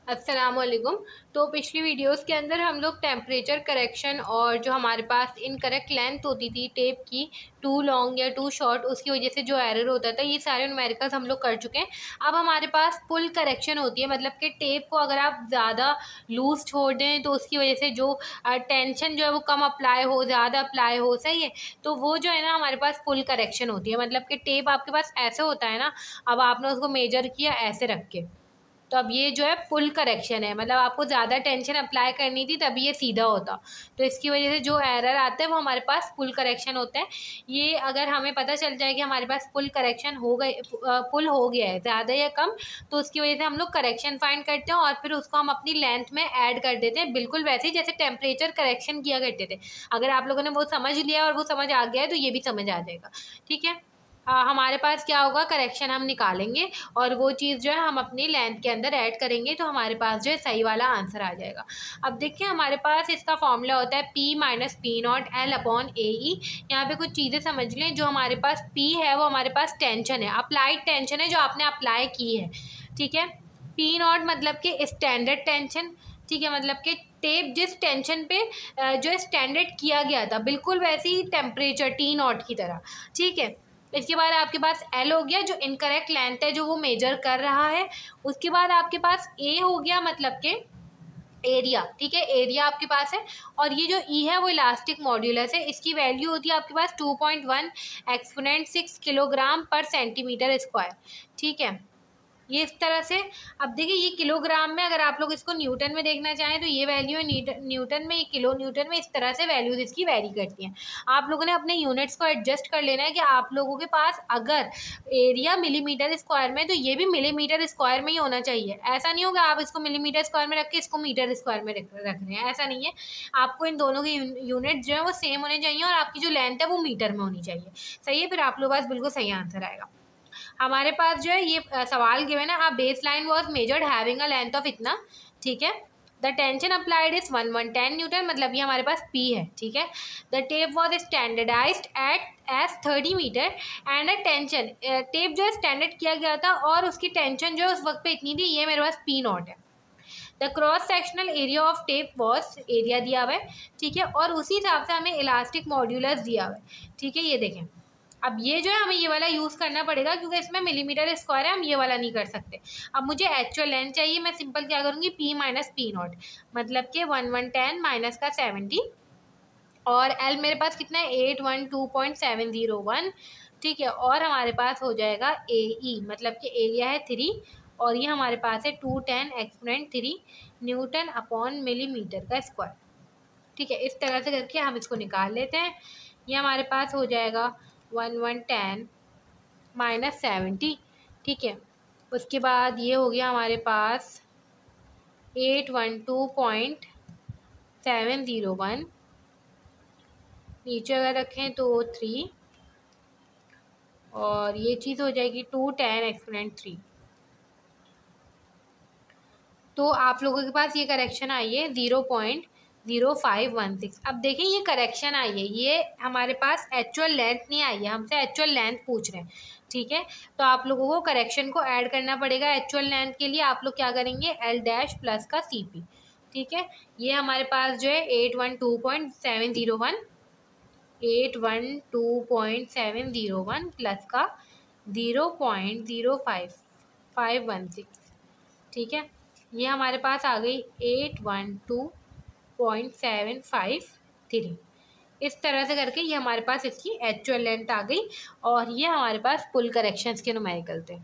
अस्सलामुअलैकुम। तो पिछली वीडियोस के अंदर हम लोग टेम्परेचर करेक्शन और जो हमारे पास इनकरेक्ट लेंथ होती थी टेप की, टू लॉन्ग या टू शॉर्ट, उसकी वजह से जो एरर होता था, ये सारे न्यूमेरिकल्स हम लोग कर चुके हैं। अब हमारे पास पुल करेक्शन होती है, मतलब कि टेप को अगर आप ज़्यादा लूज छोड़ दें तो उसकी वजह से जो टेंशन जो है वो कम अप्लाई हो, ज़्यादा अप्लाई हो, सही है। तो वो जो है ना हमारे पास पुल करेक्शन होती है, मतलब कि टेप आपके पास ऐसे होता है ना, अब आपने उसको मेजर किया ऐसे रख के, तो अब ये जो है पुल करेक्शन है, मतलब आपको ज़्यादा टेंशन अप्लाई करनी थी तभी ये सीधा होता। तो इसकी वजह से जो एरर आते हैं वो हमारे पास पुल करेक्शन होता है। ये अगर हमें पता चल जाए कि हमारे पास पुल करेक्शन हो गए, पुल हो गया है ज़्यादा या कम, तो उसकी वजह से हम लोग करेक्शन फाइंड करते हैं और फिर उसको हम अपनी लेंथ में ऐड कर देते हैं, बिल्कुल वैसे ही जैसे टेम्परेचर करेक्शन किया करते थे। अगर आप लोगों ने वो समझ लिया और वो समझ आ गया है तो ये भी समझ आ जाएगा, ठीक है। हमारे पास क्या होगा, करेक्शन हम निकालेंगे और वो चीज़ जो है हम अपनी लेंथ के अंदर ऐड करेंगे, तो हमारे पास जो है सही वाला आंसर आ जाएगा। अब देखिए हमारे पास इसका फॉर्मूला होता है P minus P naught L upon A E. यहाँ पे कुछ चीज़ें समझ लें। जो हमारे पास P है वो हमारे पास टेंशन है, अप्लाइड टेंशन है जो आपने अप्लाई की है, ठीक है। पी नॉट मतलब कि स्टैंडर्ड टेंशन, ठीक है, मतलब कि टेप जिस टेंशन पे जो स्टैंडर्ड किया गया था बिल्कुल वैसे ही टेम्परेचर टी नॉट की तरह, ठीक है। इसके बाद आपके पास एल हो गया जो इनकरेक्ट लेंथ है जो वो मेजर कर रहा है। उसके बाद आपके पास ए हो गया मतलब के एरिया, ठीक है, एरिया आपके पास है। और ये जो ई है वो इलास्टिक मॉड्यूलस है, इसकी वैल्यू होती है आपके पास 2.1 एक्सपोनेंट 6 किलोग्राम पर सेंटीमीटर स्क्वायर, ठीक है। ये इस तरह से। अब देखिए ये किलोग्राम में, अगर आप लोग इसको न्यूटन में देखना चाहें तो ये वैल्यू है न्यूटन में, ये किलो न्यूटन में, इस तरह से वैल्यूज इसकी वेरी करती हैं। आप लोगों ने अपने यूनिट्स को एडजस्ट कर लेना है कि आप लोगों के पास अगर एरिया मिलीमीटर स्क्वायर में तो ये भी मिलीमीटर स्क्वायर में ही होना चाहिए। ऐसा नहीं होगा आप इसको मिलीमीटर स्क्वायर में रख के इसको मीटर स्क्वायर में रख रहे हैं, ऐसा नहीं है। आपको इन दोनों के यूनिट जो है वो सेम होने चाहिए और आपकी जो लेंथ है वो मीटर में होनी चाहिए, सही है। फिर आप लोगों के पास बिल्कुल सही आंसर आएगा। हमारे पास जो है ये सवाल गिवन है, a base line was measured having a length of इतना, ठीक है। The tension applied is 110 newton, मतलब ये हमारे पास P है, ठीक है। The tape was standardised at S 30 metre and a tension, tape जो है स्टैंडर्ड किया गया था और उसकी टेंशन जो है उस वक्त पे इतनी थी, ये मेरे पास P नॉट है। The cross sectional area of tape was, area दिया हुआ है, ठीक है, और उसी हिसाब से हमें इलास्टिक मॉड्यूलस दिया हुआ है, ठीक है। ये देखें, अब ये जो है हमें ये वाला यूज़ करना पड़ेगा क्योंकि इसमें मिलीमीटर स्क्वायर है, हम ये वाला नहीं कर सकते। अब मुझे एक्चुअल लेंथ चाहिए, मैं सिंपल क्या करूँगी, P माइनस पी नॉट, मतलब कि 1110 माइनस का 70, और L मेरे पास कितना है 812.701, ठीक है। और हमारे पास हो जाएगा AE, मतलब कि एरिया है 3 और ये हमारे पास है 210 एक्सपोनेंट 3 न्यूटन अपॉन मिलीमीटर का स्क्वायर, ठीक है। इस तरह से करके हम इसको निकाल लेते हैं। ये हमारे पास हो जाएगा 1110 माइनस 70, ठीक है। उसके बाद ये हो गया हमारे पास 812.701, नीचे अगर रखें तो 3, और ये चीज़ हो जाएगी 210 एक्सपोनेंट 3। तो आप लोगों के पास ये करेक्शन आई है 0.0516। अब देखिए ये करेक्शन आई है, ये हमारे पास एक्चुअल लेंथ नहीं आई है, हमसे एक्चुअल लेंथ पूछ रहे हैं, ठीक है। तो आप लोगों को करेक्शन को ऐड करना पड़ेगा। एक्चुअल लेंथ के लिए आप लोग क्या करेंगे, L डैश प्लस का CP, ठीक है। ये हमारे पास जो है 812.701 प्लस का 0.05516, ठीक है। ये हमारे पास आ गई 812.753। इस तरह से करके ये हमारे पास इसकी एक्चुअल लेंथ आ गई और ये हमारे पास पुल करेक्शंस के न्यूमेरिकल थे।